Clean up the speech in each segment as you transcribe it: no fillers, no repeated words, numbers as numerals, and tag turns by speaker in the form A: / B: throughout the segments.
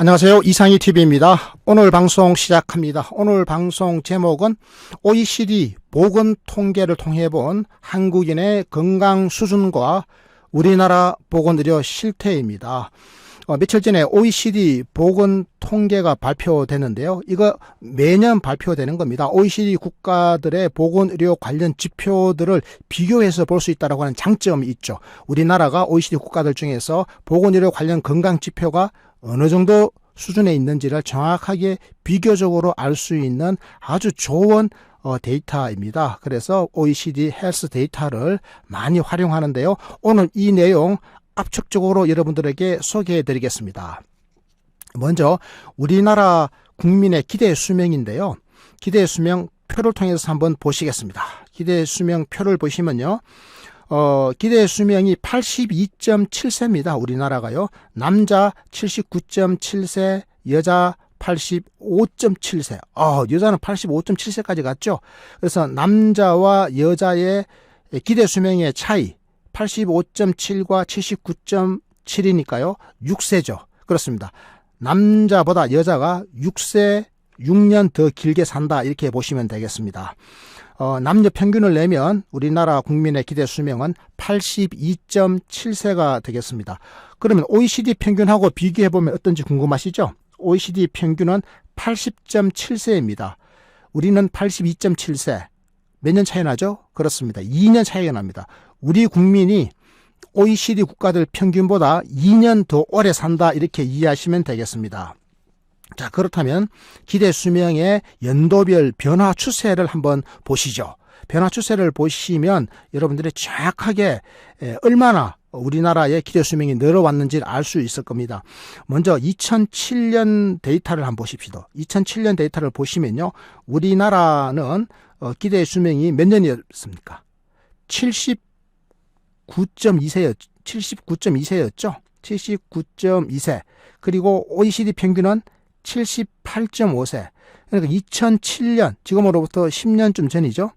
A: 안녕하세요. 이상희 TV입니다. 오늘 방송 시작합니다. 오늘 방송 제목은 OECD 보건 통계를 통해 본 한국인의 건강 수준과 우리나라 보건의료 실태입니다. 며칠 전에 OECD 보건 통계가 발표되는데요. 이거 매년 발표되는 겁니다. OECD 국가들의 보건의료 관련 지표들을 비교해서 볼 수 있다고 하는 장점이 있죠. 우리나라가 OECD 국가들 중에서 보건의료 관련 건강 지표가 어느 정도 수준에 있는지를 정확하게 비교적으로 알 수 있는 아주 좋은 데이터입니다. 그래서 OECD 헬스 데이터를 많이 활용하는데요. 오늘 이 내용 압축적으로 여러분들에게 소개해 드리겠습니다. 먼저 우리나라 국민의 기대 수명인데요. 기대 수명 표를 통해서 한번 보시겠습니다. 기대 수명 표를 보시면요. 기대 수명이 82.7세입니다. 우리나라가요. 남자 79.7세, 여자 85.7세. 여자는 85.7세까지 갔죠. 그래서 남자와 여자의 기대 수명의 차이 85.7과 79.7이니까요. 6세죠. 그렇습니다. 남자보다 여자가 6년 더 길게 산다 이렇게 보시면 되겠습니다. 남녀 평균을 내면 우리나라 국민의 기대 수명은 82.7세가 되겠습니다. 그러면 OECD 평균하고 비교해보면 어떤지 궁금하시죠? OECD 평균은 80.7세입니다. 우리는 82.7세. 몇 년 차이 나죠? 그렇습니다. 2년 차이가 납니다. 우리 국민이 OECD 국가들 평균보다 2년 더 오래 산다 이렇게 이해하시면 되겠습니다. 자, 그렇다면 기대 수명의 연도별 변화 추세를 한번 보시죠. 변화 추세를 보시면 여러분들이 정확하게 얼마나 우리나라의 기대 수명이 늘어왔는지를 알 수 있을 겁니다. 먼저 2007년 데이터를 한번 보십시다. 2007년 데이터를 보시면요. 우리나라는 기대 수명이 몇 년이었습니까? 79.2세였죠. 79.2세. 그리고 OECD 평균은 78.5세. 그러니까 2007년, 지금으로부터 10년쯤 전이죠.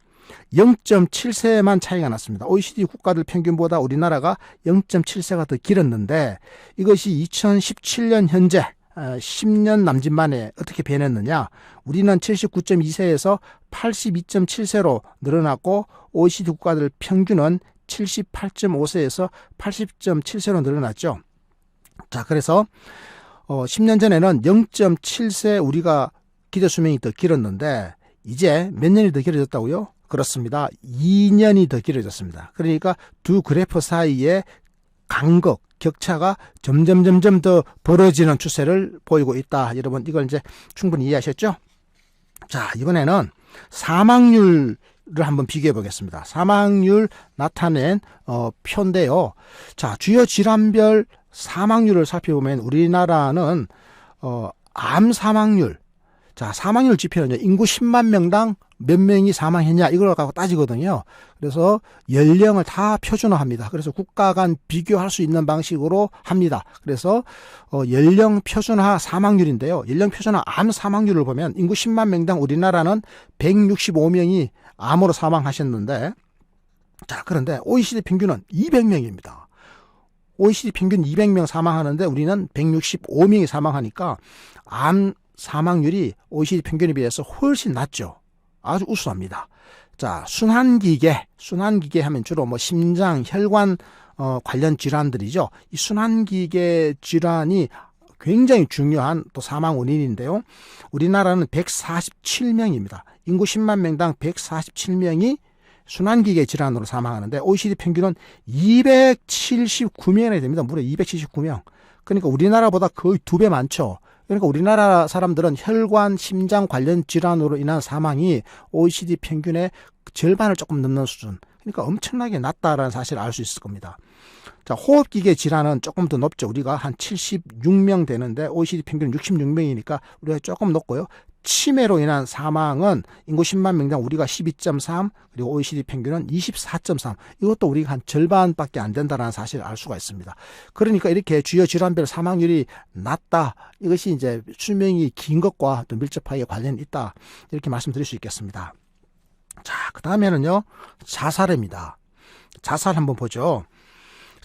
A: 0.7세만 차이가 났습니다. OECD 국가들 평균보다 우리나라가 0.7세가 더 길었는데 이것이 2017년 현재 10년 남짓 만에 어떻게 변했느냐. 우리는 79.2세에서 82.7세로 늘어났고 OECD 국가들 평균은 78.5세에서 80.7세로 늘어났죠. 자, 그래서 10년 전에는 0.7세 우리가 기대 수명이 더 길었는데 이제 몇 년이 더 길어졌다고요? 그렇습니다. 2년이 더 길어졌습니다. 그러니까 두 그래프 사이의 간극, 격차가 점점 더 벌어지는 추세를 보이고 있다. 여러분 이걸 이제 충분히 이해하셨죠? 자, 이번에는 사망률을 한번 비교해 보겠습니다. 사망률 나타낸 표인데요. 자, 주요 질환별 사망률을 살펴보면 우리나라는 암 사망률, 자, 사망률 지표는요. 인구 10만 명당 몇 명이 사망했냐 이걸 갖고 따지거든요. 그래서 연령을 다 표준화합니다. 그래서 국가 간 비교할 수 있는 방식으로 합니다. 그래서 연령 표준화 사망률인데요. 연령 표준화 암 사망률을 보면 인구 10만 명당 우리나라는 165명이 암으로 사망하셨는데, 자, 그런데 OECD 평균은 200명입니다. OECD 평균 200명 사망하는데 우리는 165명이 사망하니까 암 사망률이 OECD 평균에 비해서 훨씬 낮죠. 아주 우수합니다. 자, 순환기계 하면 주로 심장, 혈관 관련 질환들이죠. 이 순환기계 질환이 굉장히 중요한 또 사망 원인인데요. 우리나라는 147명입니다. 인구 10만 명당 147명이 순환기계 질환으로 사망하는데 OECD 평균은 279명이 됩니다. 무려 279명. 그러니까 우리나라보다 거의 2배 많죠. 그러니까 우리나라 사람들은 혈관, 심장 관련 질환으로 인한 사망이 OECD 평균의 절반을 조금 넘는 수준. 그러니까 엄청나게 낮다라는 사실을 알 수 있을 겁니다. 자, 호흡기계 질환은 조금 더 높죠. 우리가 한 76명 되는데 OECD 평균은 66명이니까 우리가 조금 높고요. 치매로 인한 사망은 인구 10만 명당 우리가 12.3, 그리고 OECD 평균은 24.3. 이것도 우리가 한 절반밖에 안 된다는 사실을 알 수가 있습니다. 그러니까 이렇게 주요 질환별 사망률이 낮다. 이것이 이제 수명이 긴 것과 또 밀접하게 관련이 있다. 이렇게 말씀드릴 수 있겠습니다. 자, 그 다음에는요, 자살입니다. 자살 한번 보죠.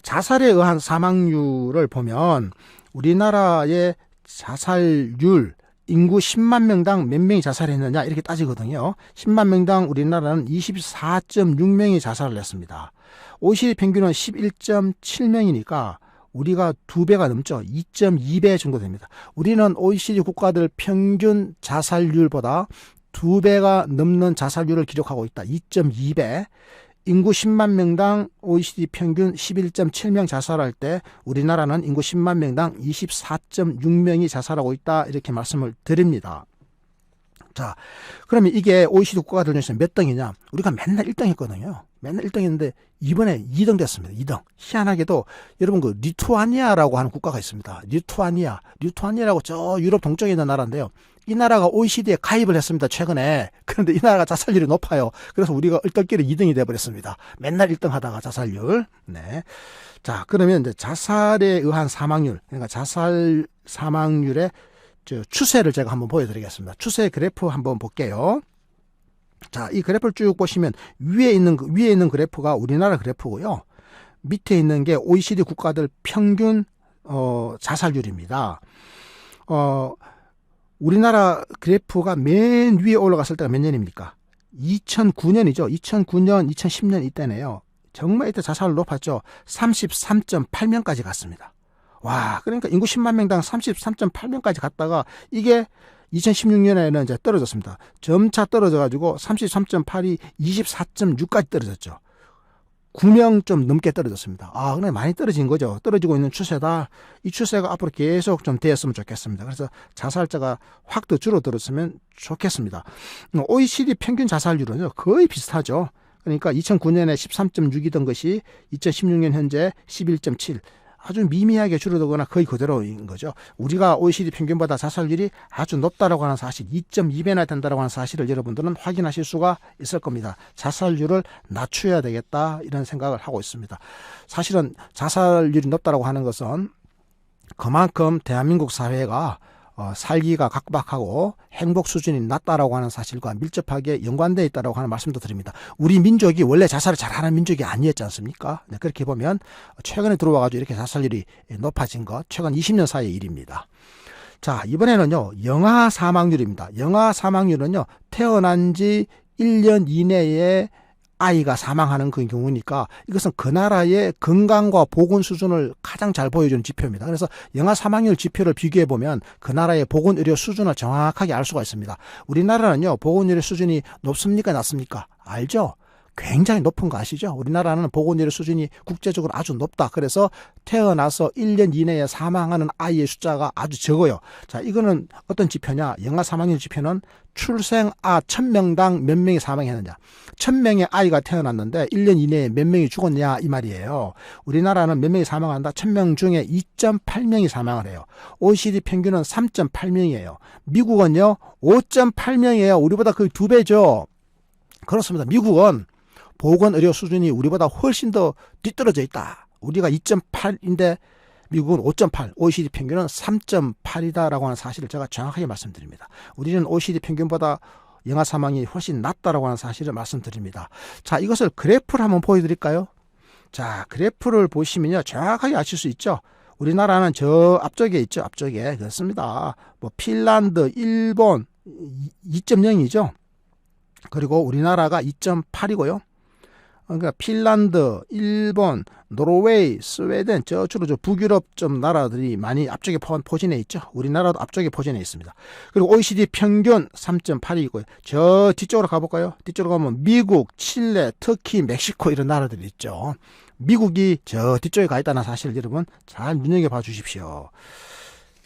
A: 자살에 의한 사망률을 보면 우리나라의 자살률 인구 10만 명당 몇 명이 자살했느냐 이렇게 따지거든요. 10만 명당 우리나라는 24.6명이 자살을 했습니다. OECD 평균은 11.7명이니까 우리가 2배가 넘죠. 2.2배 정도 됩니다. 우리는 OECD 국가들 평균 자살률보다 2배가 넘는 자살률을 기록하고 있다. 2.2배. 인구 10만 명당 OECD 평균 11.7명 자살할 때 우리나라는 인구 10만 명당 24.6명이 자살하고 있다. 이렇게 말씀을 드립니다. 자, 그러면 이게 OECD 국가들 중에서 몇 등이냐? 우리가 맨날 1등 했거든요. 맨날 1등 했는데 이번에 2등 됐습니다. 2등. 희한하게도 여러분 그 리투아니아라고 하는 국가가 있습니다. 리투아니아라고 저 유럽 동쪽에 있는 나라인데요. 이 나라가 OECD에 가입을 했습니다. 최근에. 그런데 이 나라가 자살률이 높아요. 그래서 우리가 얼떨결에 2등이 돼버렸습니다. 맨날 1등 하다가 자살률. 네. 자, 그러면 이제 자살에 의한 사망률, 그러니까 자살 사망률의 추세를 제가 한번 보여드리겠습니다. 추세 그래프 한번 볼게요. 자, 이 그래프를 쭉 보시면 위에 있는 그래프가 우리나라 그래프고요. 밑에 있는 게 OECD 국가들 평균 자살률입니다. 우리나라 그래프가 맨 위에 올라갔을 때가 몇 년입니까? 2009년이죠. 2009년, 2010년 이때네요. 정말 이때 자살률 높았죠. 33.8명까지 갔습니다. 와, 그러니까 인구 10만 명당 33.8명까지 갔다가 이게 2016년에는 이제 떨어졌습니다. 점차 떨어져가지고 33.8이 24.6까지 떨어졌죠. 9명 좀 넘게 떨어졌습니다. 아, 그래 많이 떨어진 거죠. 떨어지고 있는 추세다. 이 추세가 앞으로 계속 좀 되었으면 좋겠습니다. 그래서 자살자가 확 더 줄어들었으면 좋겠습니다. OECD 평균 자살률은요, 거의 비슷하죠. 그러니까 2009년에 13.6이던 것이 2016년 현재 11.7. 아주 미미하게 줄어들거나 거의 그대로인 거죠. 우리가 OECD 평균보다 자살률이 아주 높다라고 하는 사실, 2.2배나 된다라고 하는 사실을 여러분들은 확인하실 수가 있을 겁니다. 자살률을 낮춰야 되겠다 이런 생각을 하고 있습니다. 사실은 자살률이 높다라고 하는 것은 그만큼 대한민국 사회가 살기가 각박하고 행복 수준이 낮다라고 하는 사실과 밀접하게 연관되어 있다라고 하는 말씀도 드립니다. 우리 민족이 원래 자살을 잘하는 민족이 아니었지 않습니까? 네, 그렇게 보면 최근에 들어와가지고 이렇게 자살률이 높아진 것, 최근 20년 사이의 일입니다. 자, 이번에는요, 영아 사망률입니다. 영아 사망률은요, 태어난 지 1년 이내에 아이가 사망하는 그 경우니까 이것은 그 나라의 건강과 보건 수준을 가장 잘 보여주는 지표입니다. 그래서 영아 사망률 지표를 비교해 보면 그 나라의 보건의료 수준을 정확하게 알 수가 있습니다. 우리나라는요, 보건의료 수준이 높습니까 낮습니까? 알죠? 굉장히 높은 거 아시죠? 우리나라는 보건의료 수준이 국제적으로 아주 높다. 그래서 태어나서 1년 이내에 사망하는 아이의 숫자가 아주 적어요. 자, 이거는 어떤 지표냐? 영아 사망률 지표는 출생 1000명당 몇 명이 사망했느냐. 1000명의 아이가 태어났는데 1년 이내에 몇 명이 죽었냐 이 말이에요. 우리나라는 몇 명이 사망한다? 1000명 중에 2.8명이 사망을 해요. OECD 평균은 3.8명이에요. 미국은요 5.8명이에요. 우리보다 거의 2배죠. 그렇습니다. 미국은 보건의료 수준이 우리보다 훨씬 더 뒤떨어져 있다. 우리가 2.8인데 미국은 5.8, OECD 평균은 3.8이다라고 하는 사실을 제가 정확하게 말씀드립니다. 우리는 OECD 평균보다 영아 사망이 훨씬 낮다라고 하는 사실을 말씀드립니다. 자, 이것을 그래프를 한번 보여드릴까요? 자, 그래프를 보시면요, 정확하게 아실 수 있죠. 우리나라는 저 앞쪽에 있죠. 앞쪽에. 그렇습니다. 뭐 핀란드, 일본 2.0이죠. 그리고 우리나라가 2.8이고요. 그러니까 핀란드, 일본, 노르웨이, 스웨덴, 주로 북유럽 좀 나라들이 많이 앞쪽에 포진해 있죠. 우리나라도 앞쪽에 포진해 있습니다. 그리고 OECD 평균 3.8이고요. 저 뒤쪽으로 가볼까요? 뒤쪽으로 가면 미국, 칠레, 터키, 멕시코 이런 나라들이 있죠. 미국이 저 뒤쪽에 가 있다는 사실 여러분 잘 눈여겨봐 주십시오.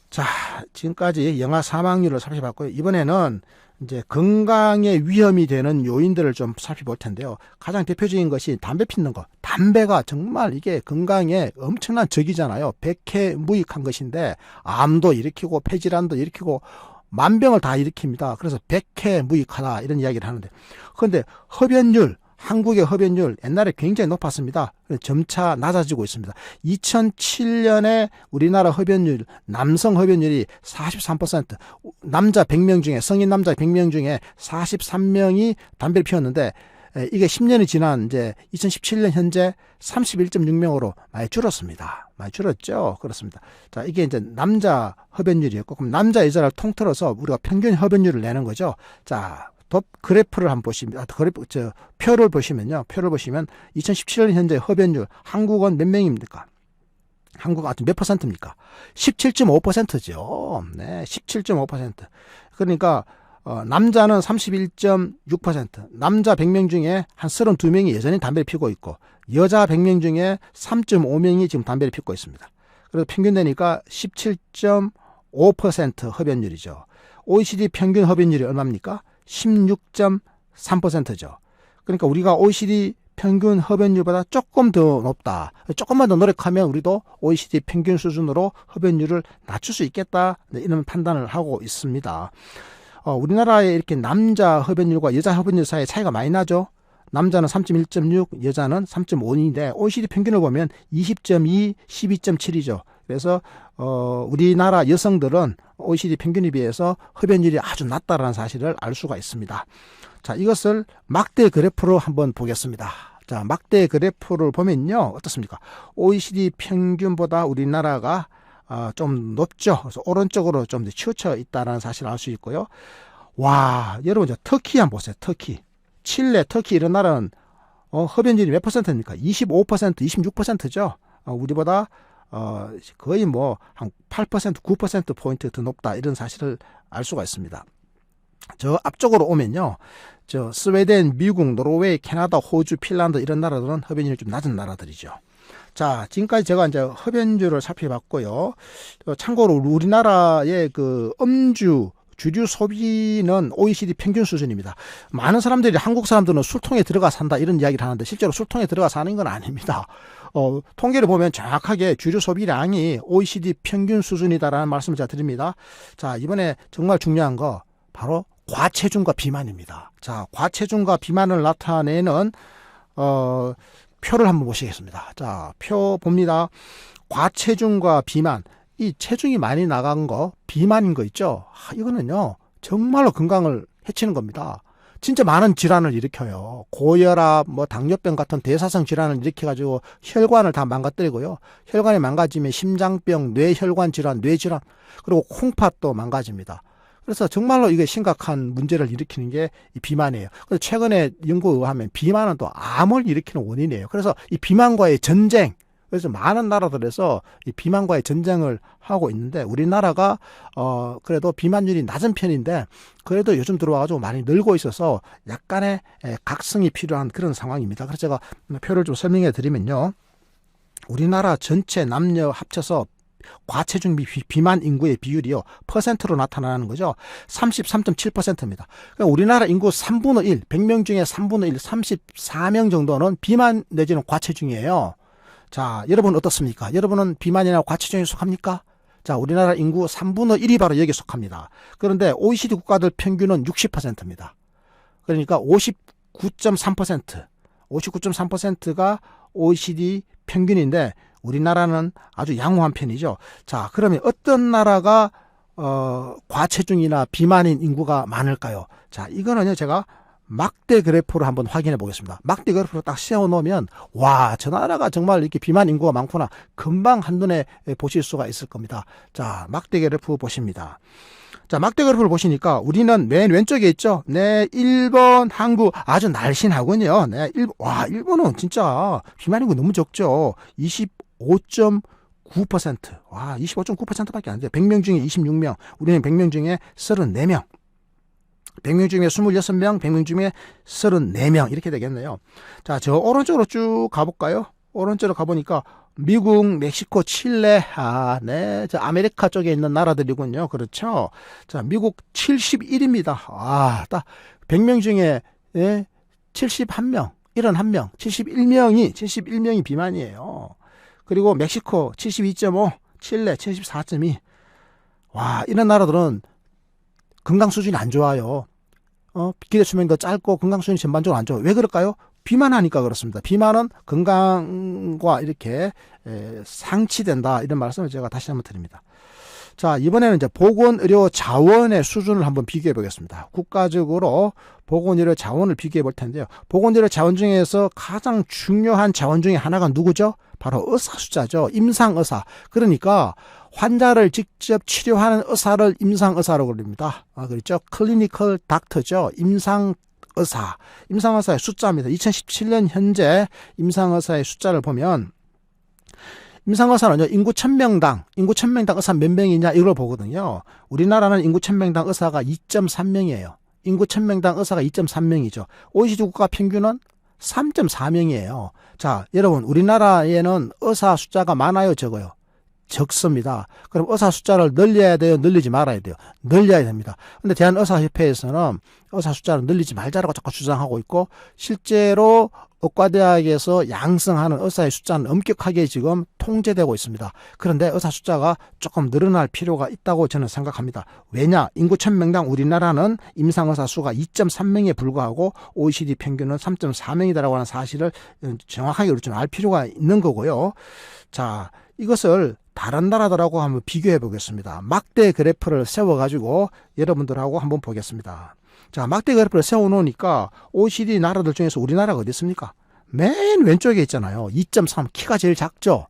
A: 자, 지금까지 영아 사망률을 살펴봤고요. 이번에는 이제 건강에 위험이 되는 요인들을 좀 살펴볼 텐데요. 가장 대표적인 것이 담배 피우는 거. 담배가 정말 이게 건강에 엄청난 적이잖아요. 백해무익한 것인데 암도 일으키고 폐질환도 일으키고 만병을 다 일으킵니다. 그래서 백해무익하다 이런 이야기를 하는데, 그런데 흡연율, 한국의 흡연율 옛날에 굉장히 높았습니다. 점차 낮아지고 있습니다. 2007년에 우리나라 흡연율, 남성 흡연율이 43%, 남자 100명 중에, 성인 남자 100명 중에 43명이 담배를 피웠는데 이게 10년이 지난 이제 2017년 현재 31.6명으로 많이 줄었습니다. 많이 줄었죠. 그렇습니다. 자, 이게 이제 남자 흡연율이었고, 그럼 남자 여자를 통틀어서 우리가 평균 흡연율을 내는 거죠. 자, 그래프를 한번 보시면, 표를 보시면요. 표를 보시면 2017년 현재 흡연율, 한국은 몇 명입니까? 한국은 몇 퍼센트입니까? 17.5%죠. 네, 17.5%. 그러니까, 남자는 31.6%, 남자 100명 중에 한 32명이 여전히 담배를 피우고 있고, 여자 100명 중에 3.5명이 지금 담배를 피우고 있습니다. 그래서 평균 되니까 17.5% 흡연율이죠. OECD 평균 흡연율이 얼마입니까? 16.3%죠. 그러니까 우리가 OECD 평균 흡연율보다 조금 더 높다. 조금만 더 노력하면 우리도 OECD 평균 수준으로 흡연율을 낮출 수 있겠다. 이런 판단을 하고 있습니다. 우리나라에 이렇게 남자 흡연율과 여자 흡연율 사이에 차이가 많이 나죠. 남자는 3.1.6, 여자는 3.5인데 OECD 평균을 보면 20.2, 12.7이죠. 그래서 우리나라 여성들은 OECD 평균에 비해서 흡연율이 아주 낮다라는 사실을 알 수가 있습니다. 자, 이것을 막대 그래프로 한번 보겠습니다. 자, 막대 그래프를 보면요. 어떻습니까? OECD 평균보다 우리나라가 좀 높죠. 그래서 오른쪽으로 좀 더 치우쳐 있다는 사실을 알 수 있고요. 와, 여러분, 터키 한번 보세요. 터키. 칠레, 터키 이런 나라는 흡연율이 몇 퍼센트입니까? 25%, 26%죠. 우리보다 거의 뭐 한 8%, 9%포인트 더 높다. 이런 사실을 알 수가 있습니다. 저 앞쪽으로 오면요. 스웨덴, 미국, 노르웨이, 캐나다, 호주, 핀란드 이런 나라들은 흡연율이 좀 낮은 나라들이죠. 자, 지금까지 제가 이제 흡연율을 살펴봤고요. 참고로 우리나라의 그 주류 소비는 OECD 평균 수준입니다. 많은 사람들이 한국 사람들은 술통에 들어가 산다 이런 이야기를 하는데 실제로 술통에 들어가 사는 건 아닙니다. 통계를 보면 정확하게 주류 소비량이 OECD 평균 수준이다라는 말씀을 제가 드립니다. 자, 이번에 정말 중요한 거 바로 과체중과 비만입니다. 자, 과체중과 비만을 나타내는 표를 한번 보시겠습니다. 자, 표 봅니다. 과체중과 비만, 이 체중이 많이 나간 거, 비만인 거 있죠? 이거는요, 정말로 건강을 해치는 겁니다. 진짜 많은 질환을 일으켜요. 고혈압, 당뇨병 같은 대사성 질환을 일으켜가지고 혈관을 다 망가뜨리고요. 혈관이 망가지면 심장병, 뇌혈관 질환, 뇌질환, 그리고 콩팥도 망가집니다. 그래서 정말로 이게 심각한 문제를 일으키는 게 이 비만이에요. 그래서 최근에 연구에 의하면 비만은 또 암을 일으키는 원인이에요. 그래서 이 비만과의 전쟁, 그래서 많은 나라들에서 이 비만과의 전쟁을 하고 있는데 우리나라가 그래도 비만율이 낮은 편인데 그래도 요즘 들어와가지고 많이 늘고 있어서 약간의 각성이 필요한 그런 상황입니다. 그래서 제가 표를 좀 설명해 드리면요. 우리나라 전체 남녀 합쳐서 과체중 비만 인구의 비율이요. 퍼센트로 나타나는 거죠. 33.7%입니다. 그러니까 우리나라 인구 3분의 1, 100명 중에 3분의 1, 34명 정도는 비만 내지는 과체중이에요. 자, 여러분 어떻습니까? 여러분은 비만이나 과체중에 속합니까? 자, 우리나라 인구 3분의 1이 바로 여기에 속합니다. 그런데 OECD 국가들 평균은 60%입니다. 그러니까 59.3%, 59.3%가 OECD 평균인데 우리나라는 아주 양호한 편이죠. 자, 그러면 어떤 나라가 과체중이나 비만인 인구가 많을까요? 자, 이거는요, 제가 막대 그래프로 한번 확인해 보겠습니다. 막대 그래프로 딱 세워 놓으면 와, 저 나라가 정말 이렇게 비만 인구가 많구나. 금방 한눈에 보실 수가 있을 겁니다. 자, 막대 그래프 보십니다. 자, 막대 그래프를 보시니까 우리는 맨 왼쪽에 있죠. 네, 일본, 한국 아주 날씬하군요. 네, 일본은 진짜 비만 인구 너무 적죠. 25.9%. 와, 25.9%밖에 안 돼요. 100명 중에 26명. 우리는 100명 중에 34명. 100명 중에 26명, 100명 중에 34명 이렇게 되겠네요. 자, 저 오른쪽으로 쭉 가볼까요? 오른쪽으로 가보니까 미국, 멕시코, 칠레, 네, 저 아메리카 쪽에 있는 나라들이군요. 그렇죠? 자, 미국 71입니다. 딱 100명 중에 71명, 71명, 71명이 비만이에요. 그리고 멕시코 72.5, 칠레 74.2. 와, 이런 나라들은 건강 수준이 안 좋아요. 기대 수명이 더 짧고 건강 수준이 전반적으로 안 좋아요. 왜 그럴까요? 비만하니까 그렇습니다. 비만은 건강과 이렇게 상치된다. 이런 말씀을 제가 다시 한번 드립니다. 자, 이번에는 이제 보건의료 자원의 수준을 한번 비교해 보겠습니다. 국가적으로 보건의료 자원을 비교해 볼 텐데요. 보건의료 자원 중에서 가장 중요한 자원 중에 하나가 누구죠? 바로 의사 숫자죠. 임상의사. 그러니까 환자를 직접 치료하는 의사를 임상의사라고 부릅니다. 그렇죠? 클리니컬 닥터죠. 임상의사. 임상의사의 숫자입니다. 2017년 현재 임상의사의 숫자를 보면 임상의사는요, 인구 1000명당 의사 몇 명이냐 이걸 보거든요. 우리나라는 인구 1000명당 의사가 2.3명이에요. 인구 1000명당 의사가 2.3명이죠. OECD 국가 평균은 3.4명이에요. 자, 여러분, 우리나라에는 의사 숫자가 많아요, 적어요? 적습니다. 그럼 의사 숫자를 늘려야 돼요? 늘리지 말아야 돼요? 늘려야 됩니다. 근데 대한의사협회에서는 의사 숫자를 늘리지 말자라고 자꾸 주장하고 있고, 실제로 의과대학에서 양성하는 의사의 숫자는 엄격하게 지금 통제되고 있습니다. 그런데 의사 숫자가 조금 늘어날 필요가 있다고 저는 생각합니다. 왜냐? 인구 1000명당 우리나라는 임상의사 수가 2.3명에 불과하고 OECD 평균은 3.4명이다라고 하는 사실을 정확하게 우리 좀 알 필요가 있는 거고요. 자, 이것을 다른 나라들하고 한번 비교해 보겠습니다. 막대 그래프를 세워가지고 여러분들하고 한번 보겠습니다. 자, 막대 그래프를 세워놓으니까 OECD 나라들 중에서 우리나라가 어디 있습니까? 맨 왼쪽에 있잖아요. 2.3, 키가 제일 작죠.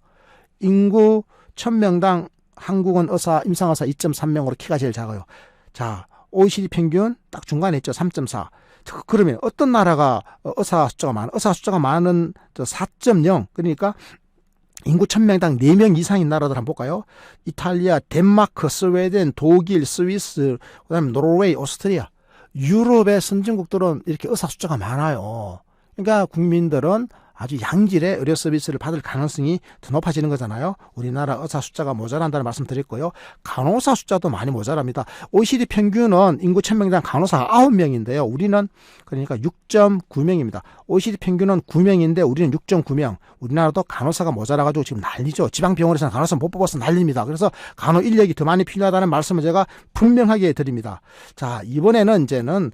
A: 인구 1000명당 한국은 임상의사 2.3명으로 키가 제일 작아요. 자, OECD 평균 딱 중간에 있죠. 3.4. 그러면 어떤 나라가 의사 숫자가 많은 4.0, 그러니까 인구 1000명당 4명 이상인 나라들 한번 볼까요? 이탈리아, 덴마크, 스웨덴, 독일, 스위스, 그다음에 노르웨이, 오스트리아. 유럽의 선진국들은 이렇게 의사 숫자가 많아요. 그러니까 국민들은 아주 양질의 의료 서비스를 받을 가능성이 더 높아지는 거잖아요. 우리나라 의사 숫자가 모자란다는 말씀 드렸고요. 간호사 숫자도 많이 모자랍니다. OECD 평균은 인구 1000명당 간호사가 9명인데요. 우리는 그러니까 6.9명입니다. OECD 평균은 9명인데 우리는 6.9명. 우리나라도 간호사가 모자라가지고 지금 난리죠. 지방병원에서는 간호사 못 뽑아서 난립니다. 그래서 간호 인력이 더 많이 필요하다는 말씀을 제가 분명하게 드립니다. 자, 이번에는 이제는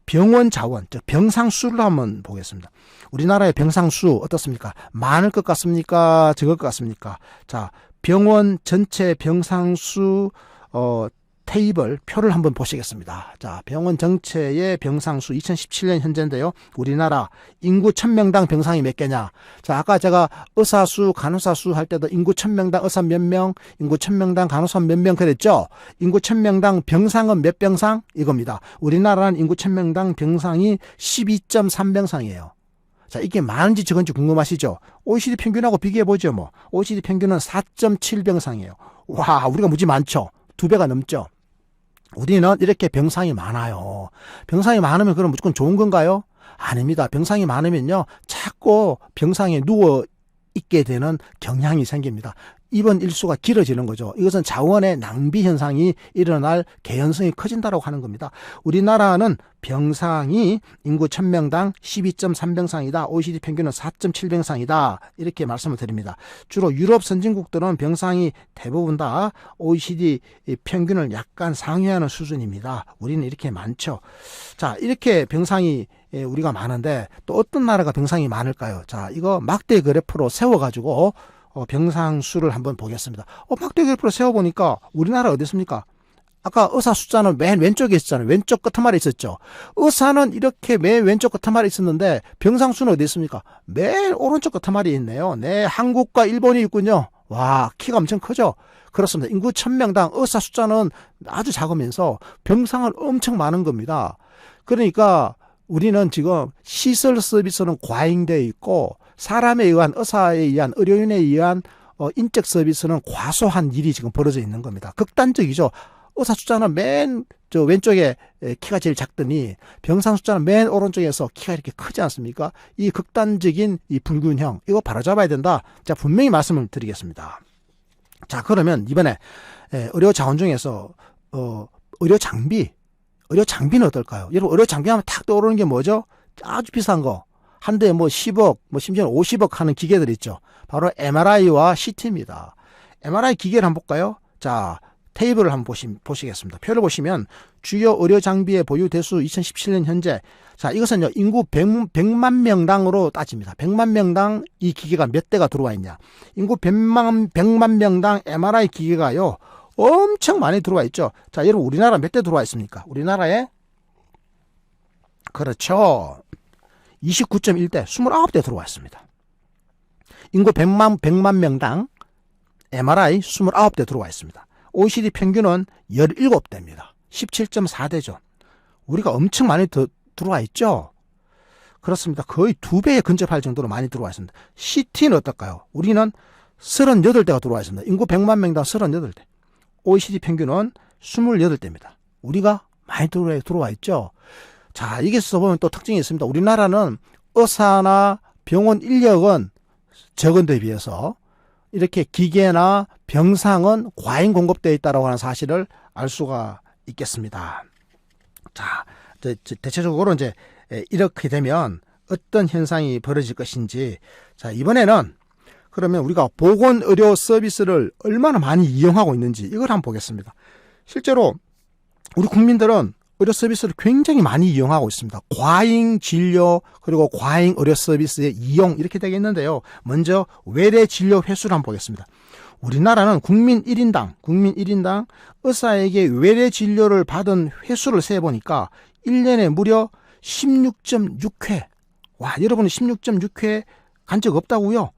A: 병원 자원, 즉 병상 수를 한번 보겠습니다. 우리나라의 병상 수 어떻습니까? 많을 것 같습니까? 적을 것 같습니까? 자, 병원 전체 병상 수 테이블 표를 한번 보시겠습니다. 자, 병원 전체의 병상 수 2017년 현재인데요. 우리나라 인구 1000명당 병상이 몇 개냐? 자, 아까 제가 의사 수, 간호사 수 할 때도 인구 1000명당 의사 몇 명, 인구 1000명당 간호사 몇 명 그랬죠? 인구 1000명당 병상은 몇 병상? 이겁니다. 우리나라는 인구 1000명당 병상이 12.3병상이에요. 자, 이게 많은지 적은지 궁금하시죠? OECD 평균하고 비교해보죠, 뭐. OECD 평균은 4.7병상이에요. 와, 우리가 무지 많죠? 2배가 넘죠? 우리는 이렇게 병상이 많아요. 병상이 많으면 그럼 무조건 좋은 건가요? 아닙니다. 병상이 많으면요, 자꾸 병상에 누워 있게 되는 경향이 생깁니다. 입원 일수가 길어지는 거죠. 이것은 자원의 낭비 현상이 일어날 개연성이 커진다고 하는 겁니다. 우리나라는 병상이 인구 1000명당 12.3병상이다. OECD 평균은 4.7병상이다. 이렇게 말씀을 드립니다. 주로 유럽 선진국들은 병상이 대부분 다 OECD 평균을 약간 상회하는 수준입니다. 우리는 이렇게 많죠. 자, 이렇게 병상이 우리가 많은데 또 어떤 나라가 병상이 많을까요? 자, 이거 막대 그래프로 세워가지고 병상 수를 한번 보겠습니다. 막대 그래프로 세워보니까 우리나라 어디 있습니까? 아까 의사 숫자는 맨 왼쪽에 있었잖아요. 왼쪽 끝머리 있었죠. 의사는 이렇게 맨 왼쪽 끝머리 있었는데 병상 수는 어디 있습니까? 맨 오른쪽 끝머리에 있네요. 네, 한국과 일본이 있군요. 와, 키가 엄청 크죠? 그렇습니다. 인구 1000명당 의사 숫자는 아주 작으면서 병상은 엄청 많은 겁니다. 그러니까 우리는 지금 시설 서비스는 과잉되어 있고 사람에 의한, 의사에 의한, 의료인에 의한 인적 서비스는 과소한 일이 지금 벌어져 있는 겁니다. 극단적이죠. 의사 숫자는 맨 왼쪽에 키가 제일 작더니 병상 숫자는 맨 오른쪽에서 키가 이렇게 크지 않습니까? 이 극단적인 이 불균형, 이거 바로잡아야 된다. 자, 분명히 말씀을 드리겠습니다. 자, 그러면 이번에 의료 자원 중에서 의료 장비는 어떨까요? 여러분, 의료 장비 하면 탁 떠오르는 게 뭐죠? 아주 비싼 거. 한 대에 10억, 심지어는 50억 하는 기계들 있죠. 바로 MRI와 CT입니다. MRI 기계를 한번 볼까요? 자, 테이블을 한번 보시겠습니다. 표를 보시면 주요 의료 장비의 보유 대수 2017년 현재. 자, 이것은요, 인구 100만 명당으로 따집니다. 100만 명당 이 기계가 몇 대가 들어와 있냐. 인구 100만 명당 MRI 기계가요, 엄청 많이 들어와 있죠. 자, 여러분 우리나라 몇 대 들어와 있습니까? 우리나라에 그렇죠. 29.1대 29대 들어와 있습니다. 인구 100만 명당 MRI 29대 들어와 있습니다. OECD 평균은 17대입니다. 17.4대죠. 우리가 엄청 많이 들어와 있죠. 그렇습니다. 거의 2배에 근접할 정도로 많이 들어와 있습니다. CT는 어떨까요? 우리는 38대가 들어와 있습니다. 인구 100만 명당 38대. OECD 평균은 28대입니다. 우리가 많이 들어와 있죠. 자, 여기서 보면 또 특징이 있습니다. 우리나라는 의사나 병원 인력은 적은 데 비해서 이렇게 기계나 병상은 과잉 공급되어 있다고 하는 사실을 알 수가 있겠습니다. 자, 대체적으로 이제 이렇게 되면 어떤 현상이 벌어질 것인지, 자, 이번에는 그러면 우리가 보건의료 서비스를 얼마나 많이 이용하고 있는지 이걸 한번 보겠습니다. 실제로 우리 국민들은 의료 서비스를 굉장히 많이 이용하고 있습니다. 과잉 진료 그리고 과잉 의료 서비스의 이용 이렇게 되겠는데요. 먼저 외래 진료 횟수를 한번 보겠습니다. 우리나라는 국민 1인당 의사에게 외래 진료를 받은 횟수를 세보니까 1년에 무려 16.6회. 와, 여러분은 16.6회 간 적 없다고요?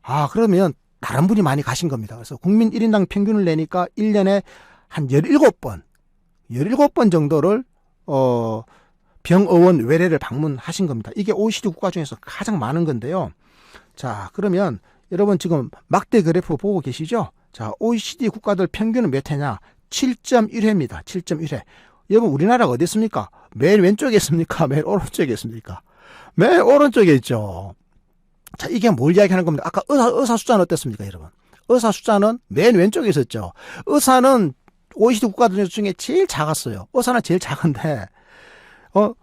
A: 아, 그러면 다른 분이 많이 가신 겁니다. 그래서 국민 1인당 평균을 내니까 1년에 한 17번 정도를 병의원 외래를 방문하신 겁니다. 이게 OECD 국가 중에서 가장 많은 건데요. 자, 그러면 여러분 지금 막대 그래프 보고 계시죠? 자, OECD 국가들 평균은 몇 회냐? 7.1회입니다. 7.1회. 여러분 우리나라가 어디 있습니까? 맨 왼쪽에 있습니까? 맨 오른쪽에 있습니까? 맨 오른쪽에 있죠. 자, 이게 뭘 이야기하는 겁니다. 아까 의사 숫자는 어땠습니까, 여러분? 의사 숫자는 맨 왼쪽에 있었죠. 의사는 OECD 국가들 중에 제일 작았어요. 의사는 제일 작은데,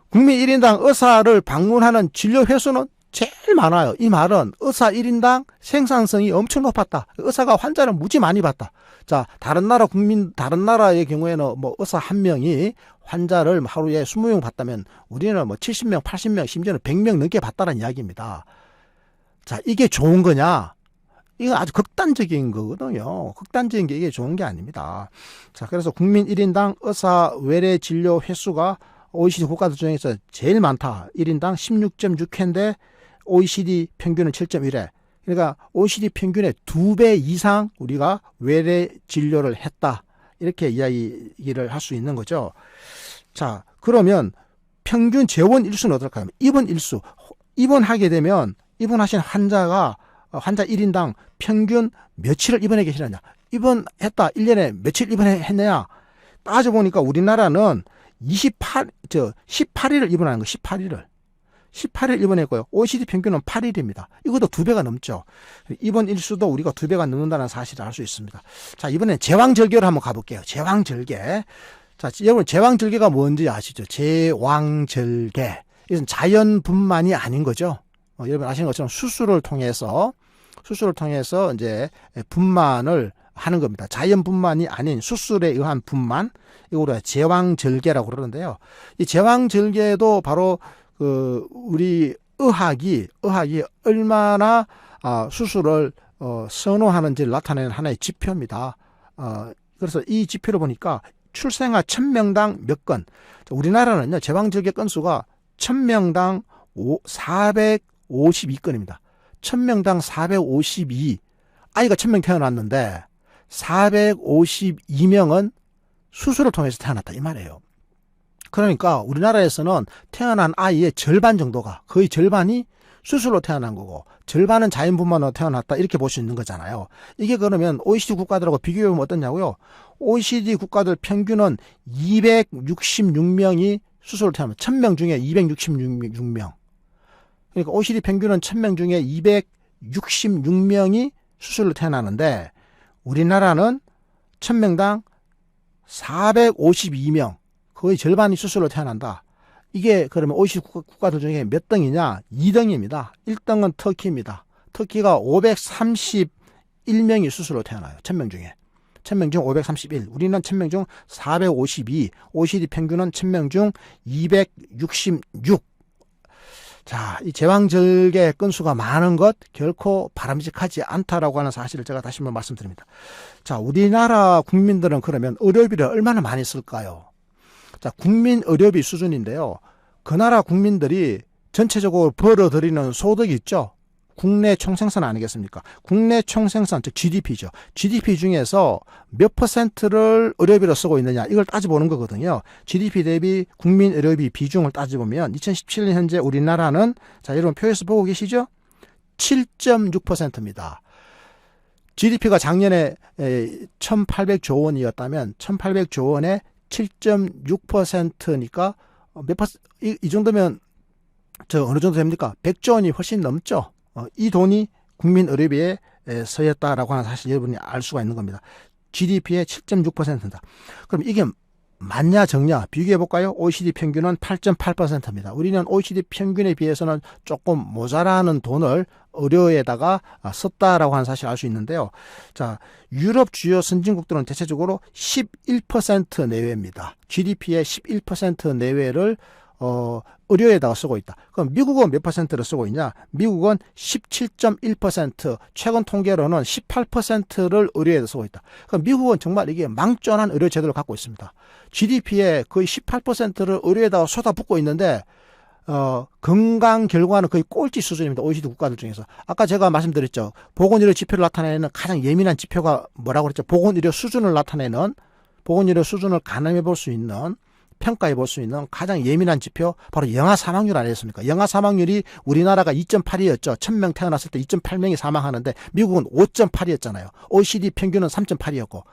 A: 국민 1인당 의사를 방문하는 진료 횟수는 제일 많아요. 이 말은 의사 1인당 생산성이 엄청 높았다. 의사가 환자를 무지 많이 봤다. 자, 다른 나라의 경우에는 뭐 의사 한 명이 환자를 하루에 20명 봤다면 우리는 뭐 70명, 80명, 심지어는 100명 넘게 봤다는 이야기입니다. 자, 이게 좋은 거냐? 이거 아주 극단적인 거거든요. 극단적인 게 이게 좋은 게 아닙니다. 자, 그래서 국민 1인당 의사 외래 진료 횟수가 OECD 국가들 중에서 제일 많다. 1인당 16.6회인데 OECD 평균은 7.1회. 그러니까 OECD 평균의 2배 이상 우리가 외래 진료를 했다. 이렇게 이야기를 할 수 있는 거죠. 자, 그러면 평균 재원 일수는 어떨까요? 입원 일수. 입원하게 되면 입원하신 환자 1인당 평균 며칠을 입원해 계시느냐. 입원했다. 1년에 며칠 입원했느냐. 따져보니까 우리나라는 18일을 입원하는 거, 18일 입원했고요. OECD 평균은 8일입니다. 이것도 2배가 넘죠. 입원 일수도 우리가 2배가 넘는다는 사실을 알 수 있습니다. 자, 이번엔 제왕절개로 한번 가볼게요. 제왕절개. 자, 여러분 제왕절개가 뭔지 아시죠? 제왕절개. 이것은 자연분만이 아닌 거죠. 여러분 아시는 것처럼 수술을 통해서 이제 분만을 하는 겁니다. 자연분만이 아닌 수술에 의한 분만, 이거를 제왕절개라고 그러는데요. 이 제왕절개도 바로 우리 의학이 얼마나 수술을 선호하는지를 나타내는 하나의 지표입니다. 그래서 이 지표를 보니까 출생아 1000명당 몇 건. 우리나라는요, 제왕절개 건수가 1000명당 452건입니다. 1000명당 452. 아이가 1000명 태어났는데 452명은 수술을 통해서 태어났다 이 말이에요. 그러니까 우리나라에서는 태어난 아이의 절반 정도가, 거의 절반이 수술로 태어난 거고 절반은 자연분만으로 태어났다 이렇게 볼 수 있는 거잖아요. 이게 그러면 OECD 국가들하고 비교해보면 어떠냐고요? OECD 국가들 평균은 266명이 수술로 태어납니다. 1000명 중에 266명. 그러니까 OECD 평균은 1000명 중에 266명이 수술로 태어나는데 우리나라는 1000명당 452명, 거의 절반이 수술로 태어난다. 이게 그러면 OECD 국가들 중에 몇 등이냐? 2등입니다. 1등은 터키입니다. 터키가 531명이 수술로 태어나요. 1000명 중에. 1000명 중 531. 우리는 1000명 중 452. OECD 평균은 1000명 중 266. 자, 이 제왕절개 건수가 많은 것 결코 바람직하지 않다라고 하는 사실을 제가 다시 한번 말씀드립니다. 자, 우리나라 국민들은 그러면 의료비를 얼마나 많이 쓸까요? 자, 국민 의료비 수준인데요. 그 나라 국민들이 전체적으로 벌어들이는 소득이 있죠. 국내 총생산 아니겠습니까? 국내 총생산, 즉 GDP죠. GDP 중에서 몇 퍼센트를 의료비로 쓰고 있느냐, 이걸 따져보는 거거든요. GDP 대비 국민 의료비 비중을 따져보면 2017년 현재 우리나라는, 자, 여러분 표에서 보고 계시죠? 7.6%입니다. GDP가 작년에 1,800조 원이었다면 1,800조 원에 7.6%니까 이 정도면 어느 정도 됩니까? 100조 원이 훨씬 넘죠. 이 돈이 국민 의료비에 쓰였다라고 하는 사실 여러분이 알 수가 있는 겁니다. GDP의 7.6%입니다. 그럼 이게 맞냐 적냐 비교해 볼까요? OECD 평균은 8.8%입니다. 우리는 OECD 평균에 비해서는 조금 모자라는 돈을 의료에다가 썼다라고 하는 사실을 알 수 있는데요. 자, 유럽 주요 선진국들은 대체적으로 11% 내외입니다. GDP의 11% 내외를 의료에다가 쓰고 있다. 그럼 미국은 몇 퍼센트를 쓰고 있냐? 미국은 17.1%, 최근 통계로는 18%를 의료에다 쓰고 있다. 그럼 미국은 정말 이게 망전한 의료 제도를 갖고 있습니다. GDP의 거의 18%를 의료에다가 쏟아붓고 있는데 건강 결과는 거의 꼴찌 수준입니다. OECD 국가들 중에서. 아까 제가 말씀드렸죠. 보건의료 지표를 나타내는 가장 예민한 지표가 뭐라고 그랬죠? 보건의료 수준을 나타내는, 보건의료 수준을 가늠해 볼 수 있는, 평가해 볼 수 있는 가장 예민한 지표, 바로 영아 사망률 아니겠습니까? 영아 사망률이 우리나라가 2.8이었죠. 1000명 태어났을 때 2.8명이 사망하는데 미국은 5.8이었잖아요. OECD 평균은 3.8이었고.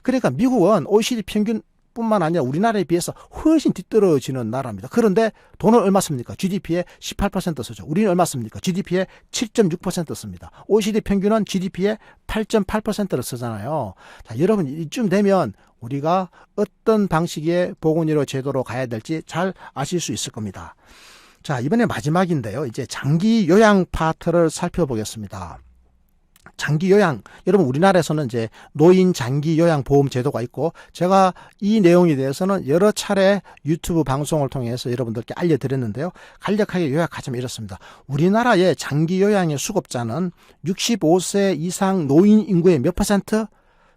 A: 그러니까 미국은 OECD 평균 뿐만 아니라 우리나라에 비해서 훨씬 뒤떨어지는 나라입니다. 그런데 돈을 얼마 씁니까? GDP의 18% 쓰죠. 우리는 얼마 씁니까? GDP의 7.6% 씁니다. OECD 평균은 GDP의 8.8%를 쓰잖아요. 자, 여러분 이쯤 되면 우리가 어떤 방식의 보건의료 제도로 가야 될지 잘 아실 수 있을 겁니다. 자, 이번에 마지막인데요. 이제 장기 요양 파트를 살펴보겠습니다. 장기 요양, 여러분 우리나라에서는 이제 노인 장기 요양 보험 제도가 있고, 제가 이 내용에 대해서는 여러 차례 유튜브 방송을 통해서 여러분들께 알려드렸는데요. 간략하게 요약하자면 이렇습니다. 우리나라의 장기 요양의 수급자는 65세 이상 노인 인구의 몇 퍼센트?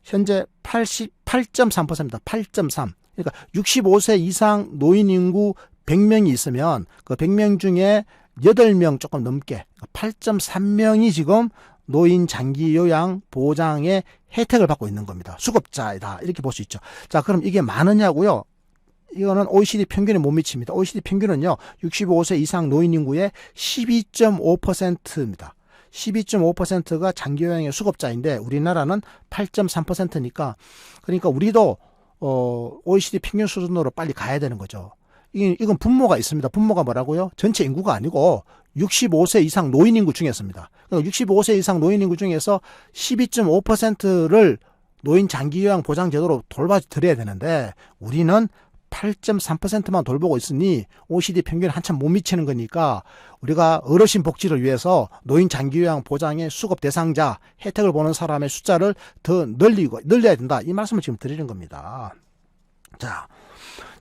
A: 현재 88.3%입니다. 8.3. 그러니까 65세 이상 노인 인구 100명이 있으면 그 100명 중에 8명 조금 넘게 8.3명이 지금 노인 장기 요양 보장의 혜택을 받고 있는 겁니다. 수급자이다. 이렇게 볼 수 있죠. 자, 그럼 이게 많으냐고요? 이거는 OECD 평균에 못 미칩니다. OECD 평균은요, 65세 이상 노인 인구의 12.5%입니다. 12.5%가 장기 요양의 수급자인데 우리나라는 8.3%니까, 그러니까 우리도 OECD 평균 수준으로 빨리 가야 되는 거죠. 이건 분모가 있습니다. 분모가 뭐라고요? 전체 인구가 아니고 65세 이상 노인 인구 중에서입니다. 그러니까 65세 이상 노인 인구 중에서 12.5%를 노인 장기 요양 보장 제도로 돌봐드려야 되는데 우리는 8.3%만 돌보고 있으니 OECD 평균에 한참 못 미치는 거니까 우리가 어르신 복지를 위해서 노인 장기 요양 보장의 수급 대상자, 혜택을 보는 사람의 숫자를 더 늘려야 된다. 이 말씀을 지금 드리는 겁니다. 자,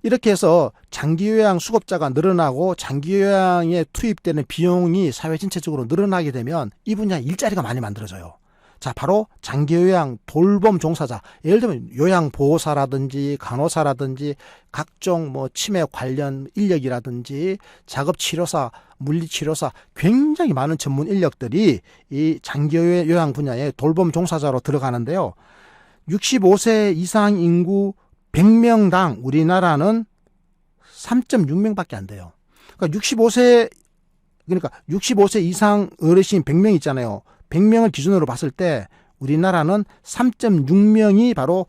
A: 이렇게 해서 장기 요양 수급자가 늘어나고 장기 요양에 투입되는 비용이 사회 전체적으로 늘어나게 되면 이 분야에 일자리가 많이 만들어져요. 자, 바로 장기 요양 돌봄 종사자, 예를 들면 요양보호사라든지 간호사라든지 각종 치매 관련 인력이라든지 작업치료사, 물리치료사, 굉장히 많은 전문 인력들이 이 장기 요양 분야에 돌봄 종사자로 들어가는데요. 65세 이상 인구 100명당 우리나라는 3.6명밖에 안 돼요. 그러니까 65세 이상 어르신 100명 있잖아요. 100명을 기준으로 봤을 때 우리나라는 3.6명이 바로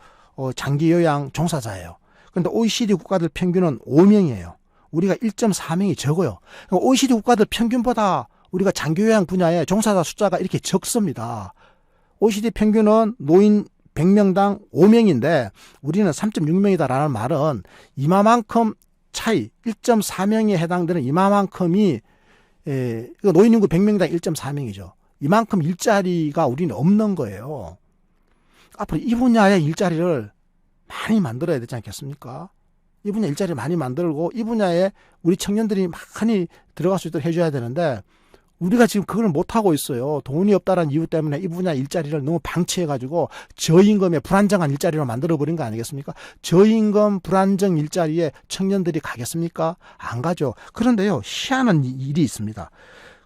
A: 장기 요양 종사자예요. 그런데 OECD 국가들 평균은 5명이에요. 우리가 1.4명이 적어요. 그러니까 OECD 국가들 평균보다 우리가 장기 요양 분야의 종사자 숫자가 이렇게 적습니다. OECD 평균은 노인 100명당 5명인데 우리는 3.6명이다라는 말은 이마만큼 차이, 1.4명에 해당되는 이마만큼이 노인 인구 100명당 1.4명이죠. 이만큼 일자리가 우리는 없는 거예요. 앞으로 이 분야의 일자리를 많이 만들어야 되지 않겠습니까? 이 분야 일자리 많이 만들고 이 분야에 우리 청년들이 많이 들어갈 수 있도록 해줘야 되는데 우리가 지금 그걸 못하고 있어요. 돈이 없다는 이유 때문에 이 분야 일자리를 너무 방치해가지고 저임금의 불안정한 일자리로 만들어버린 거 아니겠습니까? 저임금 불안정 일자리에 청년들이 가겠습니까? 안 가죠. 그런데요, 희한한 일이 있습니다.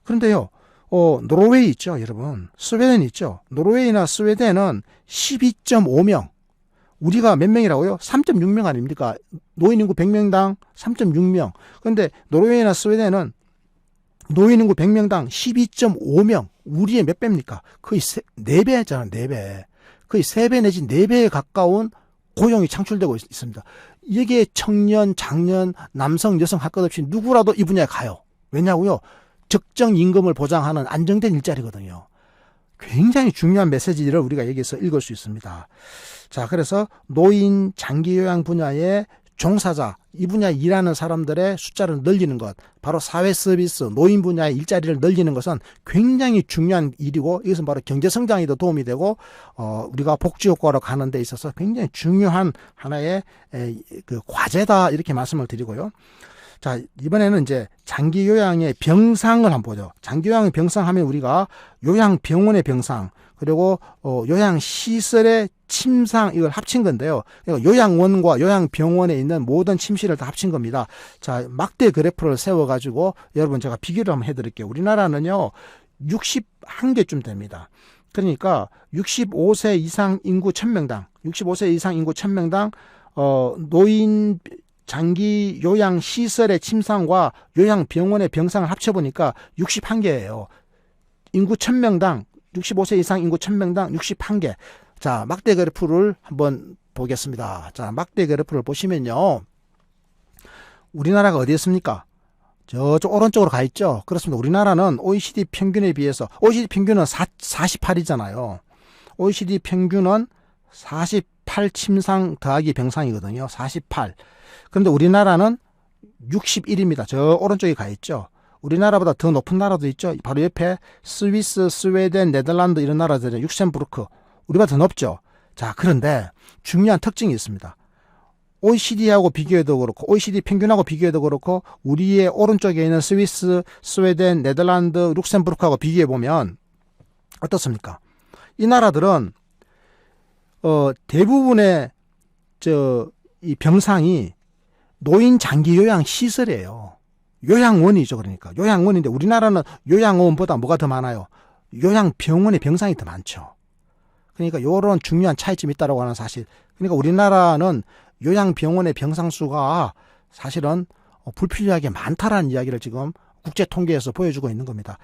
A: 그런데요, 노르웨이 있죠, 여러분. 스웨덴 있죠. 노르웨이나 스웨덴은 12.5명. 우리가 몇 명이라고요? 3.6명 아닙니까? 노인 인구 100명당 3.6명. 그런데 노르웨이나 스웨덴은 노인 인구 100명당 12.5명. 우리의 몇 배입니까? 거의 4배잖아요, 4배. 거의 3배 내지 4배에 가까운 고용이 창출되고 있습니다. 이게 청년, 장년, 남성, 여성 할 것 없이 누구라도 이 분야에 가요. 왜냐고요? 적정 임금을 보장하는 안정된 일자리거든요. 굉장히 중요한 메시지를 우리가 여기서 읽을 수 있습니다. 자, 그래서 노인 장기요양 분야의 종사자, 이 분야에 일하는 사람들의 숫자를 늘리는 것, 바로 사회 서비스, 노인 분야의 일자리를 늘리는 것은 굉장히 중요한 일이고 이것은 바로 경제성장에도 도움이 되고 우리가 복지효과로 가는 데 있어서 굉장히 중요한 하나의 그 과제다 이렇게 말씀을 드리고요. 자, 이번에는 이제 장기요양의 병상을 한번 보죠. 장기요양의 병상 하면 우리가 요양병원의 병상, 그리고 요양시설의 침상, 이걸 합친 건데요. 요양원과 요양병원에 있는 모든 침실을 다 합친 겁니다. 자, 막대 그래프를 세워가지고 여러분 제가 비교를 한번 해드릴게요. 우리나라는요, 61개쯤 됩니다. 그러니까 65세 이상 인구 1000명당, 65세 이상 인구 1000명당, 노인 장기 요양 시설의 침상과 요양병원의 병상을 합쳐보니까 61개예요. 인구 1000명당, 65세 이상 인구 1000명당 61개. 자, 막대 그래프를 한번 보겠습니다. 자, 막대 그래프를 보시면요. 우리나라가 어디 있습니까? 저쪽 오른쪽으로 가 있죠. 그렇습니다. 우리나라는 OECD 평균에 비해서, OECD 평균은 48이잖아요. OECD 평균은 48 침상 더하기 병상이거든요. 48. 그런데 우리나라는 61입니다. 저 오른쪽에 가 있죠. 우리나라보다 더 높은 나라도 있죠. 바로 옆에 스위스, 스웨덴, 네덜란드 이런 나라들은 룩셈부르크. 우리보다 더 높죠. 자, 그런데 중요한 특징이 있습니다. OECD하고 비교해도 그렇고 OECD 평균하고 비교해도 그렇고 우리의 오른쪽에 있는 스위스, 스웨덴, 네덜란드, 룩셈부르크하고 비교해보면 어떻습니까? 이 나라들은 대부분의 이 병상이 노인 장기 요양 시설이에요. 요양원이죠. 그러니까 요양원인데 우리나라는 요양원보다 뭐가 더 많아요? 요양병원의 병상이 더 많죠. 그러니까 이런 중요한 차이점이 있다고 하는 사실. 그러니까 우리나라는 요양병원의 병상 수가 사실은 불필요하게 많다라는 이야기를 지금 국제 통계에서 보여주고 있는 겁니다.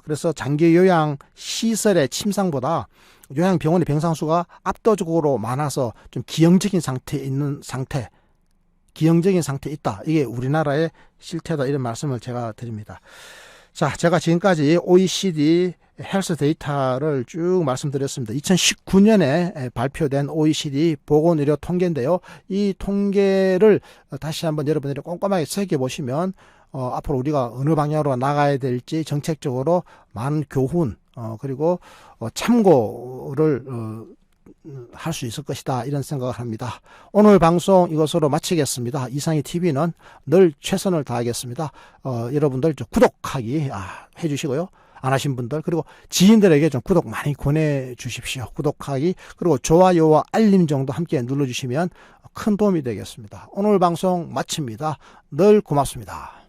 A: 그래서 장기 요양 시설의 침상보다 요양병원의 병상 수가 압도적으로 많아서 좀 기형적인 상태에 있는 상태. 기형적인 상태에 있다. 이게 우리나라의 실태다. 이런 말씀을 제가 드립니다. 자, 제가 지금까지 OECD 헬스 데이터를 쭉 말씀드렸습니다. 2019년에 발표된 OECD 보건의료 통계인데요. 이 통계를 다시 한번 여러분들이 꼼꼼하게 새겨보시면 앞으로 우리가 어느 방향으로 나가야 될지 정책적으로 많은 교훈 그리고 참고를 할 수 있을 것이다 이런 생각을 합니다. 오늘 방송 이것으로 마치겠습니다. 이상희 TV는 늘 최선을 다하겠습니다. 여러분들 좀 구독하기 해주시고요. 안 하신 분들 그리고 지인들에게 좀 구독 많이 권해주십시오. 구독하기 그리고 좋아요와 알림 정도 함께 눌러주시면 큰 도움이 되겠습니다. 오늘 방송 마칩니다. 늘 고맙습니다.